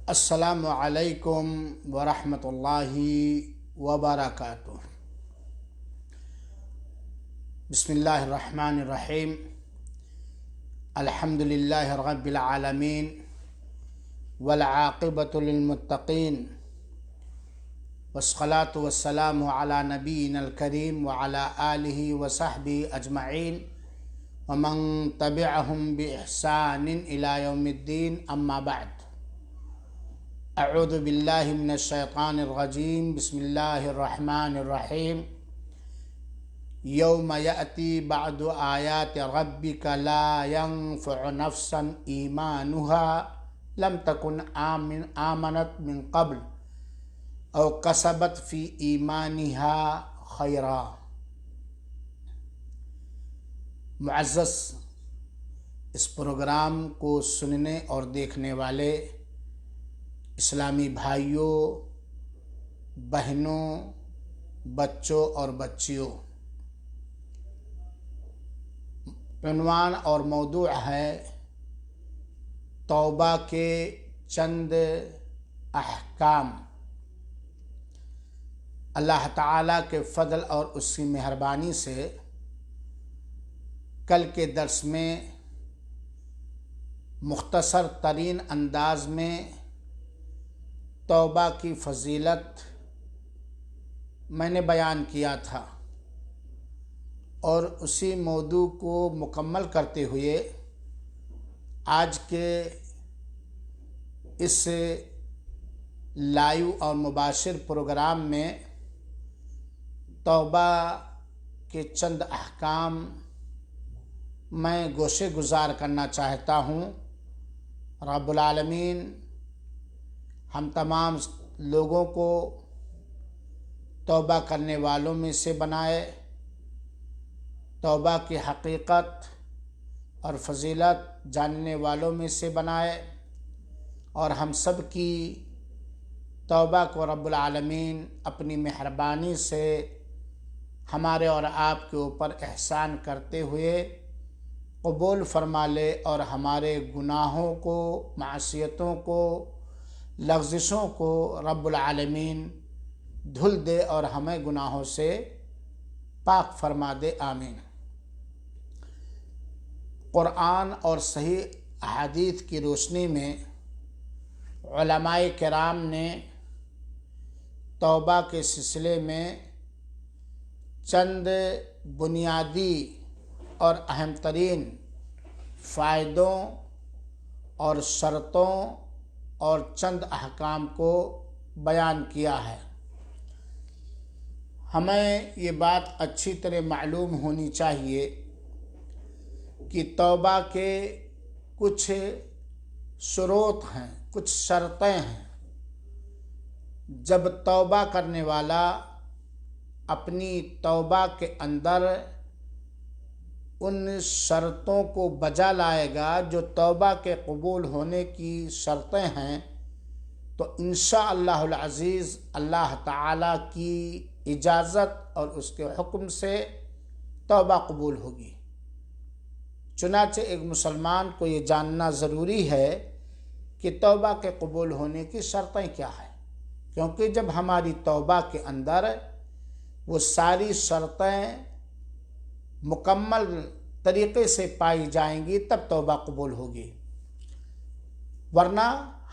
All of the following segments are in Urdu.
السلام علیکم ورحمۃ اللہ وبرکاتہ۔ بسم اللہ الرحمن الرحیم۔ الحمد للہ رب العالمین والعاقبۃ للمتقین والصلاة والسلام علی نبینا الکریم وعلی آلہ وصحبہ اجمعین ومن تبعہم بإحسان الی یوم الدین، اما بعد۔ اعوذ باللہ من الشیطان الرجیم، بسم اللہ الرحمن الرحیم۔ یوم یأتی بعد آیات ربک لا ینفع نفسا ایمانها لم تکن آمنت من قبل او کسبت فی ایمانها خیرا۔ معزز اس پروگرام کو سننے اور دیکھنے والے اسلامی بھائیوں، بہنوں، بچوں اور بچیوں، عنوان اور موضوع ہے توبہ کے چند احکام۔ اللہ تعالیٰ کے فضل اور اس کی مہربانی سے کل کے درس میں مختصر ترین انداز میں توبہ کی فضیلت میں نے بیان کیا تھا، اور اسی موضوع کو مکمل کرتے ہوئے آج کے اس لائیو اور مباشر پروگرام میں توبہ کے چند احکام میں گوشے گزار کرنا چاہتا ہوں۔ رب العالمین ہم تمام لوگوں کو توبہ کرنے والوں میں سے بنائے، توبہ کی حقیقت اور فضیلت جاننے والوں میں سے بنائے، اور ہم سب کی توبہ کو رب العالمین اپنی مہربانی سے ہمارے اور آپ کے اوپر احسان کرتے ہوئے قبول فرما لے، اور ہمارے گناہوں کو، معصیتوں کو، لغزشوں کو رب العالمین دھل دے اور ہمیں گناہوں سے پاک فرما دے، آمین۔ قرآن اور صحیح احادیث کی روشنی میں علماء کرام نے توبہ کے سلسلے میں چند بنیادی اور اہم ترین فائدوں اور شرطوں اور چند احکام کو بیان کیا ہے۔ ہمیں یہ بات اچھی طرح معلوم ہونی چاہیے کہ توبہ کے کچھ شروط ہیں، کچھ شرطیں ہیں۔ جب توبہ کرنے والا اپنی توبہ کے اندر ان شرطوں کو بجا لائے گا جو توبہ کے قبول ہونے کی شرطیں ہیں، تو انشاءاللہ العزیز اللہ تعالیٰ کی اجازت اور اس کے حکم سے توبہ قبول ہوگی۔ چنانچہ ایک مسلمان کو یہ جاننا ضروری ہے کہ توبہ کے قبول ہونے کی شرطیں کیا ہیں، کیونکہ جب ہماری توبہ کے اندر وہ ساری شرطیں مکمل طریقے سے پائی جائیں گی تب توبہ قبول ہوگی، ورنہ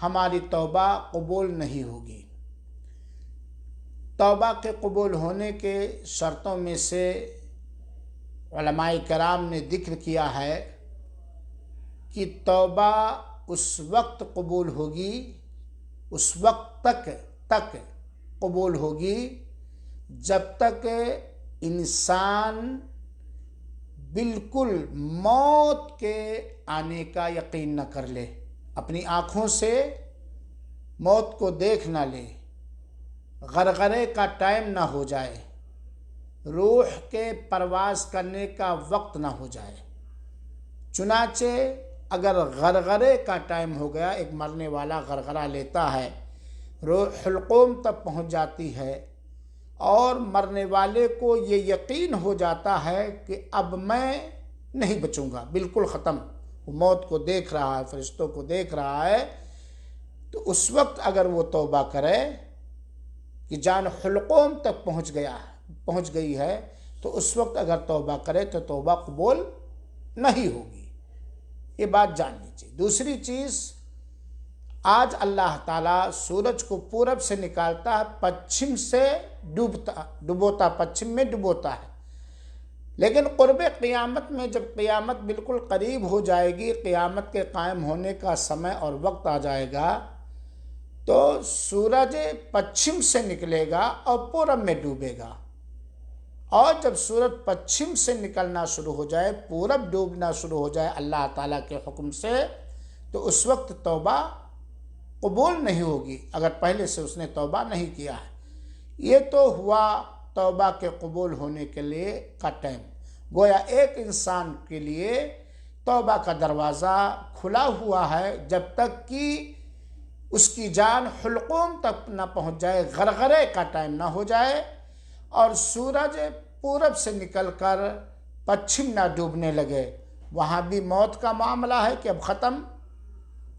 ہماری توبہ قبول نہیں ہوگی۔ توبہ کے قبول ہونے کے شرطوں میں سے علماء کرام نے ذکر کیا ہے کہ توبہ اس وقت قبول ہوگی، اس وقت تک قبول ہوگی جب تک انسان بالکل موت کے آنے کا یقین نہ کر لے، اپنی آنکھوں سے موت کو دیکھ نہ لے، غرغرے کا ٹائم نہ ہو جائے، روح کے پرواز کرنے کا وقت نہ ہو جائے۔ چنانچہ اگر غرغرے کا ٹائم ہو گیا، ایک مرنے والا غرغرہ لیتا ہے، روح القوم تک پہنچ جاتی ہے، اور مرنے والے کو یہ یقین ہو جاتا ہے کہ اب میں نہیں بچوں گا، بالکل ختم، وہ موت کو دیکھ رہا ہے، فرشتوں کو دیکھ رہا ہے، تو اس وقت اگر وہ توبہ کرے کہ جان حلقوم تک پہنچ گئی ہے، تو اس وقت اگر توبہ کرے تو توبہ قبول نہیں ہوگی، یہ بات جان لیجیے۔ دوسری چیز، آج اللہ تعالیٰ سورج کو پورب سے نکالتا ہے، پچھم سے ڈبوتا، پچھم میں ڈبوتا ہے، لیکن قرب قیامت میں جب قیامت بالکل قریب ہو جائے گی، قیامت کے قائم ہونے کا سمے اور وقت آ جائے گا، تو سورج پچھم سے نکلے گا اور پورب میں ڈوبے گا، اور جب سورج پچھم سے نکلنا شروع ہو جائے، پورب ڈوبنا شروع ہو جائے اللہ تعالیٰ کے حکم سے، تو اس وقت توبہ قبول نہیں ہوگی اگر پہلے سے اس نے توبہ نہیں کیا ہے۔ یہ تو ہوا توبہ کے قبول ہونے کے لیے کا ٹائم۔ گویا ایک انسان کے لیے توبہ کا دروازہ کھلا ہوا ہے جب تک کہ اس کی جان حلقوم تک نہ پہنچ جائے، غرغرے کا ٹائم نہ ہو جائے، اور سورج پورب سے نکل کر پچھم نہ ڈوبنے لگے۔ وہاں بھی موت کا معاملہ ہے کہ اب ختم،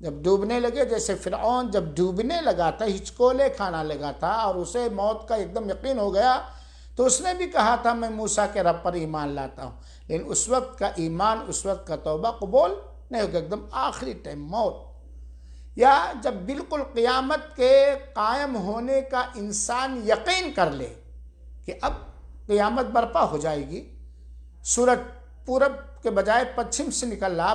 جب ڈوبنے لگے، جیسے فرعون جب ڈوبنے لگا تھا، ہچکولے کھانا لگا تھا اور اسے موت کا ایک دم یقین ہو گیا، تو اس نے بھی کہا تھا میں موسیٰ کے رب پر ایمان لاتا ہوں، لیکن اس وقت کا ایمان، اس وقت کا توبہ قبول نہیں ہوگا، ایک دم آخری ٹائم موت۔ یا جب بالکل قیامت کے قائم ہونے کا انسان یقین کر لے کہ اب قیامت برپا ہو جائے گی، سورج پورب کے بجائے پچھم سے نکل رہا،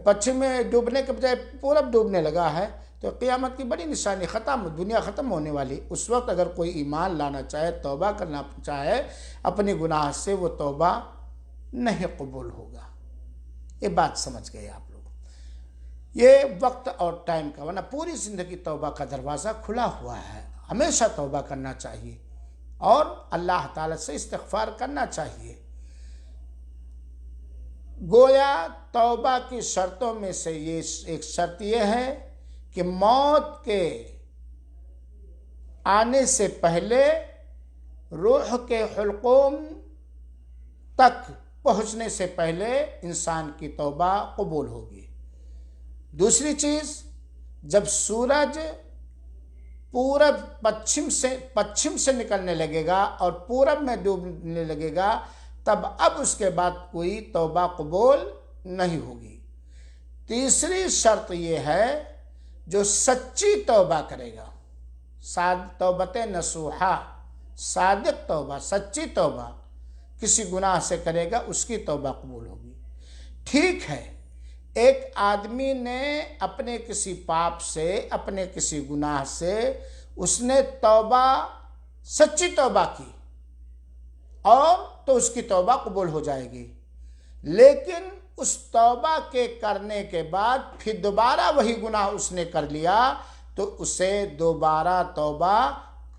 پچھم میں ڈوبنے کے بجائے پورب ڈوبنے لگا ہے، تو قیامت کی بڑی نشانی، ختم، دنیا ختم ہونے والی۔ اس وقت اگر کوئی ایمان لانا چاہے، توبہ کرنا چاہے اپنے گناہ سے، وہ توبہ نہیں قبول ہوگا۔ یہ بات سمجھ گئے آپ لوگ؟ یہ وقت اور ٹائم کا، ورنہ پوری زندگی توبہ کا دروازہ کھلا ہوا ہے، ہمیشہ توبہ کرنا چاہیے اور اللہ تعالیٰ سے استغفار کرنا چاہیے۔ گویا توبہ کی شرطوں میں سے یہ ایک شرط یہ ہے کہ موت کے آنے سے پہلے روح کے حلقوم تک پہنچنے سے پہلے انسان کی توبہ قبول ہوگی۔ دوسری چیز، جب سورج پچھم سے نکلنے لگے گا اور پورب میں ڈوبنے لگے گا، تب اب اس کے بعد کوئی توبہ قبول نہیں ہوگی۔ تیسری شرط یہ ہے، جو سچی توبہ کرے گا، توبت نصوحہ، صادق توبہ، سچی توبہ کسی گناہ سے کرے گا، اس کی توبہ قبول ہوگی۔ ٹھیک ہے، ایک آدمی نے اپنے کسی پاپ سے، اپنے کسی گناہ سے اس نے توبہ، سچی توبہ کی، اور تو اس کی توبہ قبول ہو جائے گی، لیکن اس توبہ کے کرنے کے بعد پھر دوبارہ وہی گناہ اس نے کر لیا تو اسے دوبارہ توبہ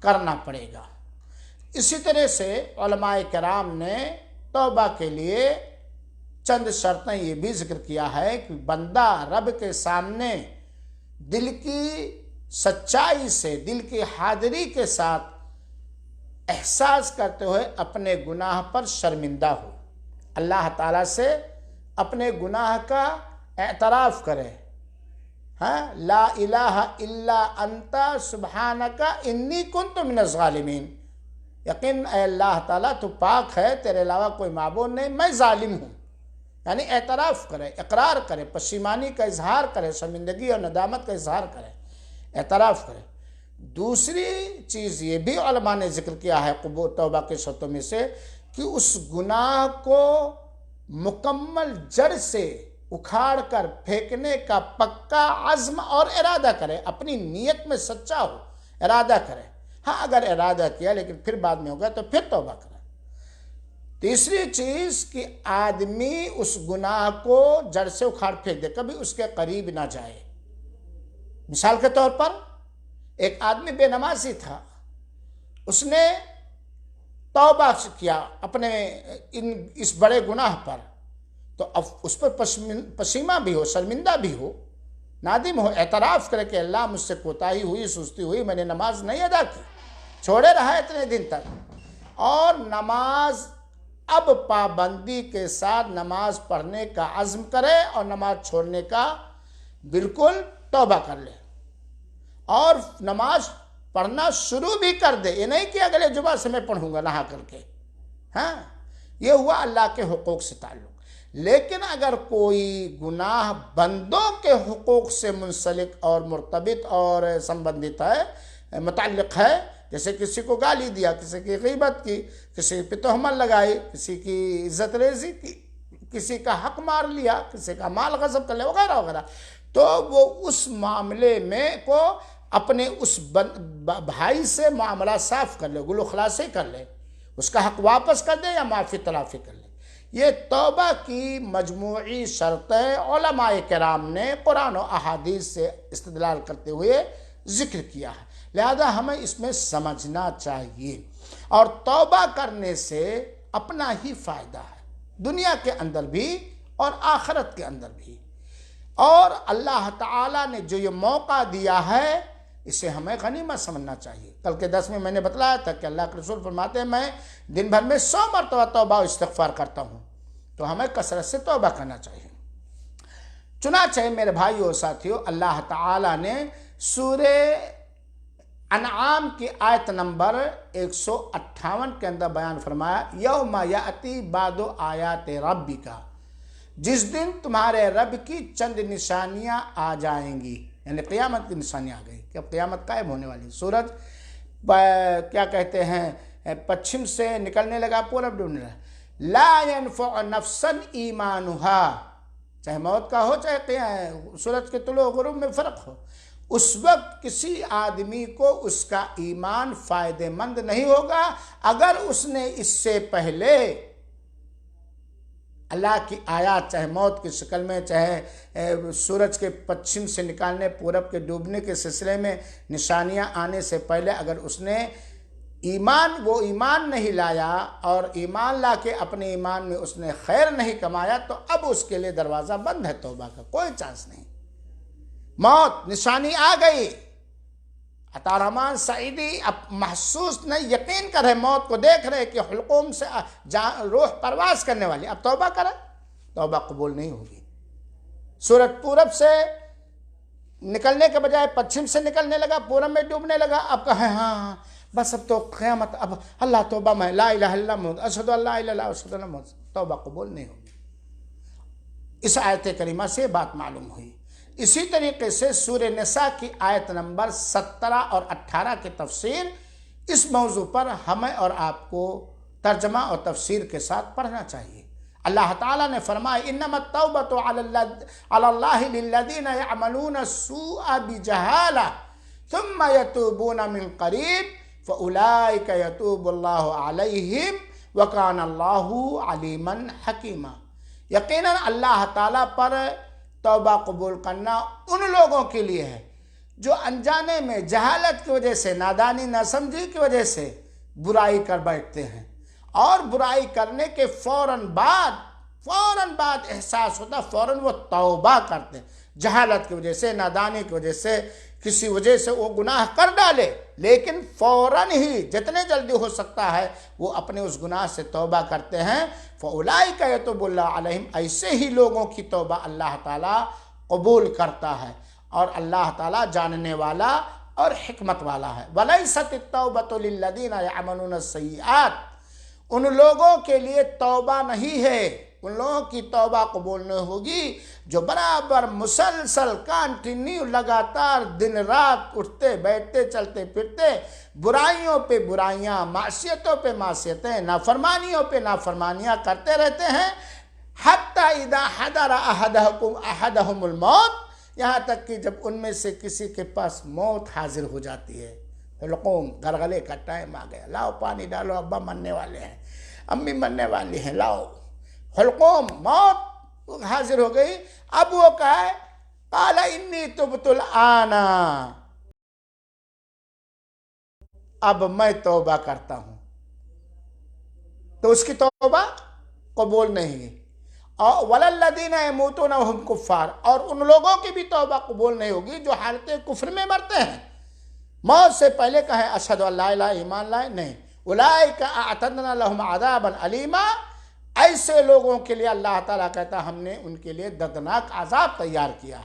کرنا پڑے گا۔ اسی طرح سے علماء کرام نے توبہ کے لیے چند شرطیں یہ بھی ذکر کیا ہے کہ بندہ رب کے سامنے دل کی سچائی سے، دل کی حاضری کے ساتھ احساس کرتے ہوئے اپنے گناہ پر شرمندہ ہو، اللہ تعالیٰ سے اپنے گناہ کا اعتراف کرے، لا الہ الا انت سبحانک انی کنت من الظالمین، یقین اے اللہ تعالیٰ تو پاک ہے، تیرے علاوہ کوئی معبود نہیں، میں ظالم ہوں، یعنی اعتراف کرے، اقرار کرے، پشیمانی کا اظہار کرے، شرمندگی اور ندامت کا اظہار کرے، اعتراف کرے۔ دوسری چیز یہ بھی علماء نے ذکر کیا ہے قبول توبہ کے شرطوں میں سے، کہ اس گناہ کو مکمل جڑ سے اکھاڑ کر پھینکنے کا پکا عزم اور ارادہ کرے، اپنی نیت میں سچا ہو، ارادہ کرے۔ ہاں اگر ارادہ کیا لیکن پھر بعد میں ہوگا تو پھر توبہ کرے۔ تیسری چیز کہ آدمی اس گناہ کو جڑ سے اکھاڑ پھینک دے، کبھی اس کے قریب نہ جائے۔ مثال کے طور پر ایک آدمی بے نمازی تھا، اس نے توبہ کیا اپنے اس بڑے گناہ پر، تو اب اس پر پشیمہ بھی ہو، شرمندہ بھی ہو، نادم ہو، اعتراف کرے کہ اللہ مجھ سے کوتاہی ہوئی، سستی ہوئی، میں نے نماز نہیں ادا کی، چھوڑے رہا اتنے دن تک، اور نماز اب پابندی کے ساتھ نماز پڑھنے کا عزم کرے اور نماز چھوڑنے کا بالکل توبہ کر لے اور نماز پڑھنا شروع بھی کر دے. یہ نہیں کہ اگلے جمعہ سے میں پڑھوں گا نہا کر کے. ہاں یہ ہوا اللہ کے حقوق سے تعلق. لیکن اگر کوئی گناہ بندوں کے حقوق سے منسلک اور مرتبط اور سمبندھت ہے، متعلق ہے، جیسے کسی کو گالی دیا، کسی کی غیبت کی، کسی پہ تہمت لگائی، کسی کی عزت ریزی کی، کسی کا حق مار لیا، کسی کا مال غصب کر لیا وغیرہ وغیرہ، تو وہ اس معاملے میں کو اپنے اس بھائی سے معاملہ صاف کر لے، گلو خلاصی کر لے، اس کا حق واپس کر دے یا معافی تلافی کر لے. یہ توبہ کی مجموعی شرطیں علماء کرام نے قرآن و احادیث سے استدلال کرتے ہوئے ذکر کیا ہے. لہذا ہمیں اس میں سمجھنا چاہیے. اور توبہ کرنے سے اپنا ہی فائدہ ہے، دنیا کے اندر بھی اور آخرت کے اندر بھی. اور اللہ تعالیٰ نے جو یہ موقع دیا ہے اسے ہمیں غنیمت سمجھنا چاہیے. کل کے درس میں نے بتلایا تھا کہ اللہ کے رسول فرماتے ہیں میں دن بھر میں 100 مرتبہ توبہ و استغفار کرتا ہوں. تو ہمیں کثرت سے توبہ کرنا چاہیے. چنانچہ میرے بھائیو اور ساتھیو، اللہ تعالیٰ نے سورہ انعام کی آیت نمبر 158 کے اندر بیان فرمایا، یوم یاتی بعد آیات ربک، جس دن تمہارے رب کی چند نشانیاں آ جائیں گی، یعنی قیامت کی نشانیاں آ گئی کہ اب قیامت قائم ہونے والی. سورج کیا کہتے ہیں پچھم سے نکلنے لگا، پورب ڈوبنے لگا. لا ينفع نفسا ایمانہا، چاہے موت کا ہو چاہے سورج کے طلوع و غروب میں فرق ہو، اس وقت کسی آدمی کو اس کا ایمان فائدہ مند نہیں ہوگا اگر اس نے اس سے پہلے اللہ کی آیات، چاہے موت کی شکل میں، چاہے سورج کے پچھم سے نکالنے پورب کے ڈوبنے کے سلسلے میں نشانیاں آنے سے پہلے اگر اس نے وہ ایمان نہیں لایا اور ایمان لا کے اپنے ایمان میں اس نے خیر نہیں کمایا، تو اب اس کے لیے دروازہ بند ہے، توبہ کا کوئی چانس نہیں. موت نشانی آ گئی. عطا رحمان سعیدی اب محسوس نہیں، یقین کر رہے، موت کو دیکھ رہے کہ حلقوم سے روح پرواز کرنے والی. اب توبہ کرے، توبہ قبول نہیں ہوگی. سورج پورب سے نکلنے کے بجائے پچھم سے نکلنے لگا، پورب میں ڈوبنے لگا. اب کہیں ہاں بس اب تو قیامت، اب اللہ توبہ میں لا الہ الا اللہ اشہد ان لا الہ الا اللہ اشہد ان محمد، توبہ قبول نہیں ہوگی. اس آیت کریمہ سے بات معلوم ہوئی. اسی طریقے سے سورہ نساء کی آیت نمبر 17 اور 18 کی تفسیر اس موضوع پر ہمیں اور آپ کو ترجمہ اور تفسیر کے ساتھ پڑھنا چاہیے. اللہ تعالیٰ نے فرمایا انما التوبۃ علی اللہ للذین یعملون السوء بجہالہ ثم یتوبون من قریب فاولئک یتوب اللہ علیہم وکان اللہ علیما حکیما. یقیناً اللہ تعالیٰ پر توبہ قبول کرنا ان لوگوں کے لیے ہے جو انجانے میں جہالت کی وجہ سے، نادانی ناسمجھی کی وجہ سے برائی کر بیٹھتے ہیں، اور برائی کرنے کے فوراً بعد احساس ہوتا، فوراً وہ توبہ کرتے ہیں. جہالت کی وجہ سے، نادانی کی وجہ سے، کسی وجہ سے وہ گناہ کر ڈالے، لیکن فوراً ہی جتنے جلدی ہو سکتا ہے وہ اپنے اس گناہ سے توبہ کرتے ہیں. فَأُولَئِكَ يَتُوبُ اللَّهُ عَلَيْهِمْ، ایسے ہی لوگوں کی توبہ اللہ تعالیٰ قبول کرتا ہے، اور اللہ تعالیٰ جاننے والا اور حکمت والا ہے. وَلَيْسَتِ التَّوْبَةُ لِلَّذِينَ يَعْمَلُونَ السَّيِّئَاتِ، ان لوگوں کے لیے توبہ نہیں ہے، ان لوگوں کی توبہ قبول نہیں ہوگی جو برابر مسلسل کانٹینیو لگاتار دن رات اٹھتے بیٹھتے چلتے پھرتے برائیوں پہ برائیاں، معصیتوں پہ معصیتیں، نافرمانیوں پہ نافرمانیاں کرتے رہتے ہیں. حتی اذا حضر احدہم الموت، یہاں تک کہ جب ان میں سے کسی کے پاس موت حاضر ہو جاتی ہے، حلقوم گرگلے کا ٹائم آ گیا، لاؤ پانی ڈالو، ابا مرنے والے ہیں، امی مرنے والی ہیں، لاؤ. حلقوم موت حاضر ہو گئی. اب وہ کہا ہے قال انی تبت الآن، اب میں توبہ کرتا ہوں، تو اس کی توبہ قبول نہیں ہے. اور وَلَلَّذِينَ يَمُوتُونَ وَهُمْ كُفَّارٌ، اور ان لوگوں کی بھی توبہ قبول نہیں ہوگی جو حالت کفر میں مرتے ہیں. موت سے پہلے کہیں اشہد ان لا الہ، ایمان لائے نہیں. اولئک اعتدنا لهم عذابا علیما، ایسے لوگوں کے لیے اللہ تعالیٰ کہتا ہم نے ان کے لیے دردناک عذاب تیار کیا.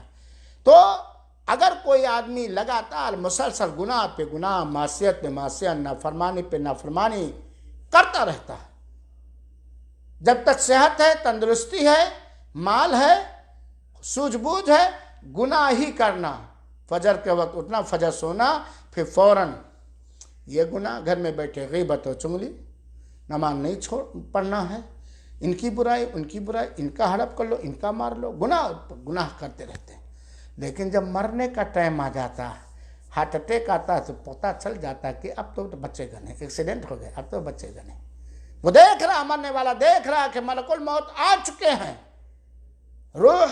تو اگر کوئی آدمی لگاتار مسلسل گناہ پہ گناہ، معصیت پہ معصیت، نافرمانی پہ نافرمانی کرتا رہتا ہے، جب تک صحت ہے، تندرستی ہے، مال ہے، سوجھ بوجھ ہے، گناہ ہی کرنا، فجر کے وقت اٹھنا، فجر سونا، پھر فوراً یہ گناہ، گھر میں بیٹھے غیبت و چغلی، نماز نہیں پڑھنا ہے، ان کی برائی ان کی برائی، ان کا ہڑپ کر لو، ان کا مار لو، گناہ کرتے رہتے ہیں۔ لیکن جب مرنے کا ٹائم آ جاتا، ہارٹ اٹیک آتا ہے، تو پتہ چل جاتا کہ اب تو بچے گا نہیں، ایکسیڈنٹ ہو گئے، اب تو بچے گا نہیں۔ وہ دیکھ رہا، مرنے والا دیکھ رہا کہ ملک الموت آ چکے ہیں، روح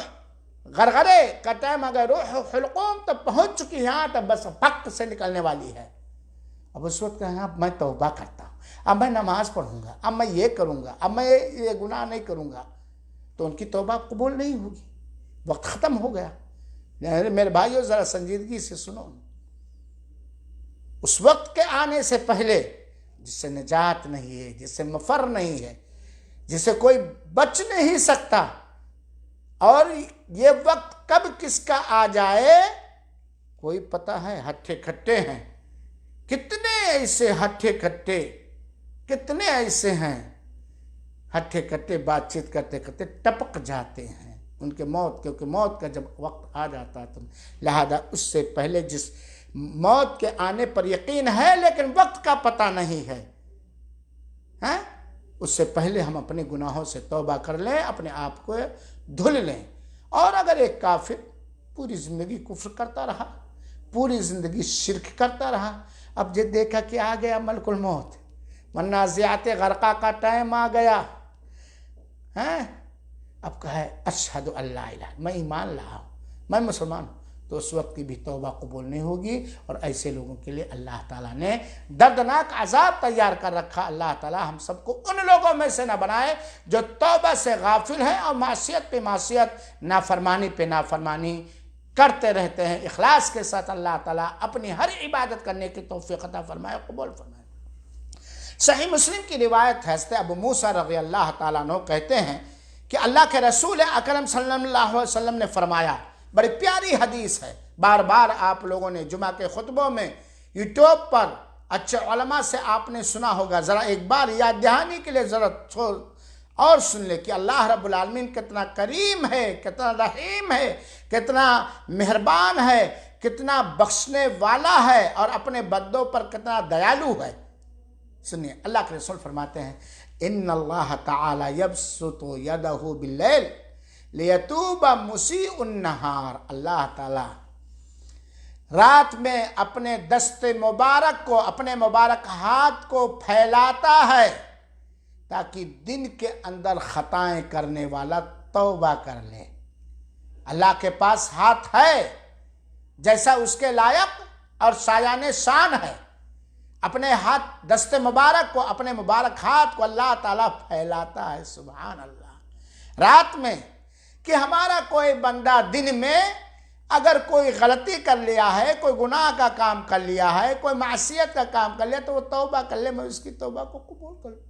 غرغرے کا ٹائم اگر روح حلقوم تب پہنچ چکی، یہاں تب بس پک سے نکلنے والی ہے۔ اب اس وقت کہیں اب میں توبہ کرتا ہوں، اب میں نماز پڑھوں گا، اب میں یہ کروں گا، اب میں یہ گناہ نہیں کروں گا، تو ان کی توبہ قبول نہیں ہوگی، وقت ختم ہو گیا۔ میرے بھائیو ذرا سنجیدگی سے سنو، اس وقت کے آنے سے پہلے جس سے نجات نہیں ہے، جس سے مفر نہیں ہے، جس سے کوئی بچ نہیں سکتا، اور یہ وقت کب کس کا آ جائے کوئی پتہ ہے؟ ہٹھے کھٹے ہیں، کتنے ایسے ہٹھے کھٹے، کتنے ایسے ہیں ہٹھے کھٹے، بات چیت کرتے کرتے ٹپک جاتے ہیں ان کے موت، کیونکہ موت کا جب وقت آ جاتا ہے تو لہذا اس سے پہلے جس موت کے آنے پر یقین ہے لیکن وقت کا پتہ نہیں ہے، اس سے پہلے ہم اپنے گناہوں سے توبہ کر لیں، اپنے آپ کو دھل لیں۔ اور اگر ایک کافر پوری زندگی کفر کرتا رہا، پوری زندگی شرک کرتا رہا، اب جب دیکھا کہ آ گیا ملک الموت، والنازعات غرقہ کا ٹائم آ گیا، اب کہے اشہد ان لا الہ، میں ایمان لایا ہوں، میں مسلمان ہوں، تو اس وقت کی بھی توبہ قبول نہیں ہوگی، اور ایسے لوگوں کے لیے اللہ تعالیٰ نے دردناک عذاب تیار کر رکھا۔ اللہ تعالیٰ ہم سب کو ان لوگوں میں سے نہ بنائے جو توبہ سے غافل ہیں اور معصیت پہ معصیت، نافرمانی پہ نافرمانی کرتے رہتے ہیں۔ اخلاص کے ساتھ اللہ تعالیٰ اپنی ہر عبادت کرنے کی توفیق عطا فرمائے، قبول فرمائے۔ صحیح مسلم کی روایت ہے، حضرت ابو موسیٰ رضی اللہ تعالیٰ عنہ کہتے ہیں کہ اللہ کے رسول اکرم صلی اللہ علیہ وسلم نے فرمایا، بڑی پیاری حدیث ہے، بار بار آپ لوگوں نے جمعہ کے خطبوں میں یوٹیوب پر اچھے علماء سے آپ نے سنا ہوگا، ذرا ایک بار یاد دہانی کے لیے ذرا اور سن لے کہ اللہ رب العالمین کتنا کریم ہے، کتنا رحیم ہے، کتنا مہربان ہے، کتنا بخشنے والا ہے، اور اپنے بندوں پر کتنا دیالو ہے۔ سنیے، اللہ کے رسول فرماتے ہیں، ان اللہ تعالی یبسط یدہ باللیل لیتوب مسیء النہار، اللہ تعالی رات میں اپنے دست مبارک کو، اپنے مبارک ہاتھ کو پھیلاتا ہے تاکہ دن کے اندر خطائیں کرنے والا توبہ کر لے۔ اللہ کے پاس ہاتھ ہے جیسا اس کے لائق اور شایان شان ہے، اپنے ہاتھ دست مبارک کو، اپنے مبارک ہاتھ کو اللہ تعالیٰ پھیلاتا ہے، سبحان اللہ، رات میں، کہ ہمارا کوئی بندہ دن میں اگر کوئی غلطی کر لیا ہے، کوئی گناہ کا کام کر لیا ہے، کوئی معصیت کا کام کر لیا، تو وہ توبہ کر لے، میں اس کی توبہ کو قبول کر لوں۔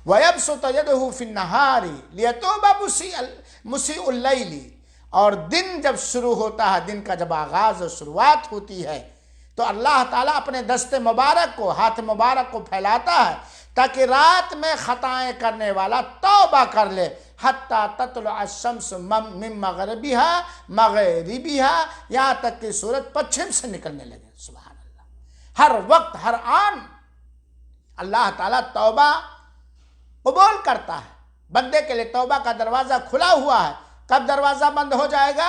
وَيَبْسُطَ يَدَهُ فِي النَّهَارِ لِيَتُوبَ مُسِيءُ اللَّيْلِ، اور دن جب شروع ہوتا ہے، دن کا جب آغاز اور شروعات ہوتی ہے، تو اللہ تعالیٰ اپنے دست مبارک کو، ہاتھ مبارک کو پھیلاتا ہے تاکہ رات میں خطائیں کرنے والا توبہ کر لے، حتیٰ تطلع الشمس من مغربها، یہاں تک کہ سورج پچھم سے نکلنے لگے۔ سبحان اللہ، ہر وقت ہر آن اللہ تعالیٰ توبہ قبول کرتا ہے، بندے کے لیے توبہ کا دروازہ کھلا ہوا ہے۔ کب دروازہ بند ہو جائے گا؟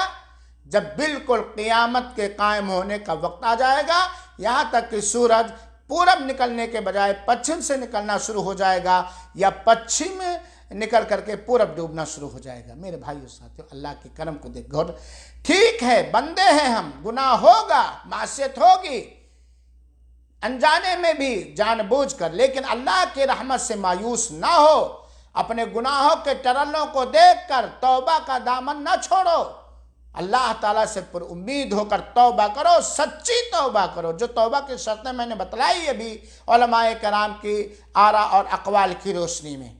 جب بالکل قیامت کے قائم ہونے کا وقت آ جائے گا، یہاں تک کہ سورج پورب نکلنے کے بجائے پچھم سے نکلنا شروع ہو جائے گا، یا پچھم نکل کر کے پورب ڈوبنا شروع ہو جائے گا۔ میرے بھائیو ساتھیو، اللہ کے کرم کو دیکھ گور، ٹھیک ہے بندے ہیں ہم، گناہ ہوگا، معصیت ہوگی، انجانے میں بھی جان بوجھ کر، لیکن اللہ کی رحمت سے مایوس نہ ہو، اپنے گناہوں کے ٹرلوں کو دیکھ کر توبہ کا دامن نہ چھوڑو، اللہ تعالیٰ سے پر امید ہو کر توبہ کرو، سچی توبہ کرو۔ جو توبہ کی شرطیں میں نے بتلائی ابھی علماء کرام کی آراء اور اقوال کی روشنی میں،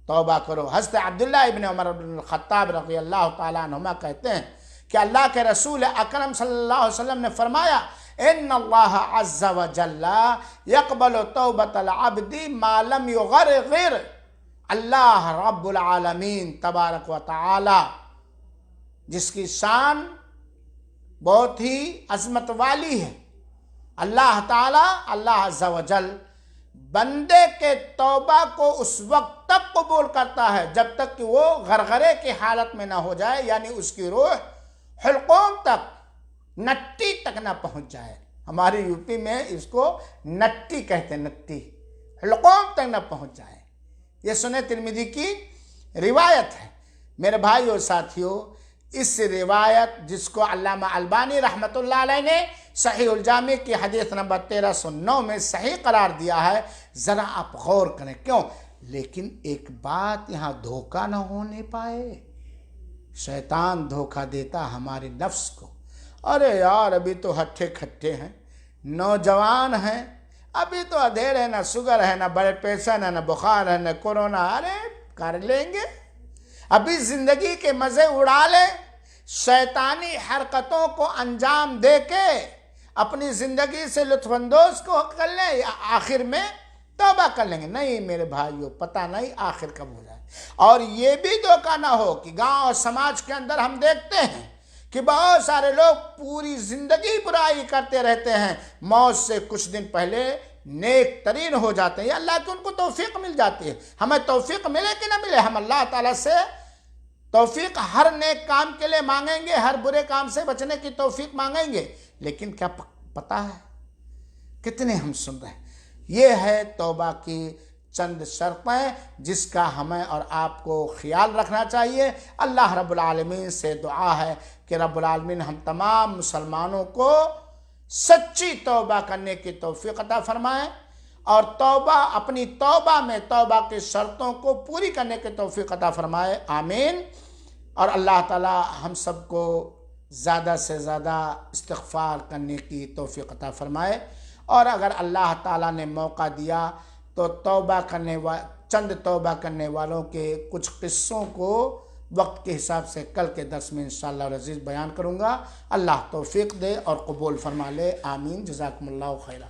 توبہ کرو۔ حضرت عبداللہ ابن عمر بن الخطاب رضی اللہ تعالیٰ عنہما کہتے ہیں کہ اللہ کے رسول اکرم صلی اللہ علیہ وسلم نے فرمایا ان اللہ عز و جل یقبل توبۃ العبد ما لم یغرغر۔ اللہ رب العالمین تبارک و تعالی جس کی شان بہت ہی عظمت والی ہے، اللہ تعالی اللہ عز و جل بندے کے توبہ کو اس وقت تک قبول کرتا ہے جب تک کہ وہ غرغرے کی حالت میں نہ ہو جائے، یعنی اس کی روح حلقوم تک، نٹی تک نہ پہنچ جائے۔ ہماری یو پی میں اس کو نٹی کہتے ہیں، نٹی، حلقوم تک نہ پہنچ جائے۔ یہ سنن ترمذی کی روایت ہے۔ میرے بھائیو اور ساتھیو، اس روایت جس کو علامہ البانی رحمۃ اللہ علیہ نے صحیح الجامع کی حدیث نمبر 1309 میں صحیح قرار دیا ہے، ذرا آپ غور کریں۔ کیوں؟ لیکن ایک بات یہاں دھوکہ نہ ہونے پائے، شیطان دھوکہ دیتا ہمارے نفس کو۔ ارے یار ابھی تو ہٹھے کھٹے ہیں، نوجوان ہیں، ابھی تو ادھیر ہے، نہ شوگر ہے، نہ بڑے پیشن ہے، نہ بخار ہے، نہ کورونا، ارے کر لیں گے، ابھی زندگی کے مزے اڑا لیں، شیطانی حرکتوں کو انجام دے کے اپنی زندگی سے لطف اندوز کو کر لیں، یا آخر میں توبہ کر لیں گے۔ نہیں میرے بھائیو، پتہ نہیں آخر کب ہو جائے۔ اور یہ بھی دھوکہ نہ ہو کہ گاؤں اور سماج کے اندر ہم دیکھتے ہیں کہ بہت سارے لوگ پوری زندگی برائی کرتے رہتے ہیں، موت سے کچھ دن پہلے نیک ترین ہو جاتے ہیں، یا اللہ کی ان کو توفیق مل جاتی ہے۔ ہمیں توفیق ملے کہ نہ ملے، ہم اللہ تعالیٰ سے توفیق ہر نیک کام کے لیے مانگیں گے، ہر برے کام سے بچنے کی توفیق مانگیں گے، لیکن کیا پتہ ہے کتنے ہم سن رہے ہیں؟ یہ ہے توبہ کی چند شرطیں جس کا ہمیں اور آپ کو خیال رکھنا چاہیے۔ اللہ رب العالمین سے دعا ہے کہ رب العالمین ہم تمام مسلمانوں کو سچی توبہ کرنے کی توفیق عطا فرمائیں، اور اپنی توبہ میں توبہ کی شرطوں کو پوری کرنے کی توفیق عطا فرمائے، آمین۔ اور اللہ تعالی ہم سب کو زیادہ سے زیادہ استغفار کرنے کی توفیق عطا فرمائے، اور اگر اللہ تعالیٰ نے موقع دیا تو چند توبہ کرنے والوں کے کچھ قصوں کو وقت کے حساب سے کل کے درس میں انشاءاللہ العزیز بیان کروں گا۔ اللہ توفیق دے اور قبول فرما لے، آمین۔ جزاکم اللہ خیرہ۔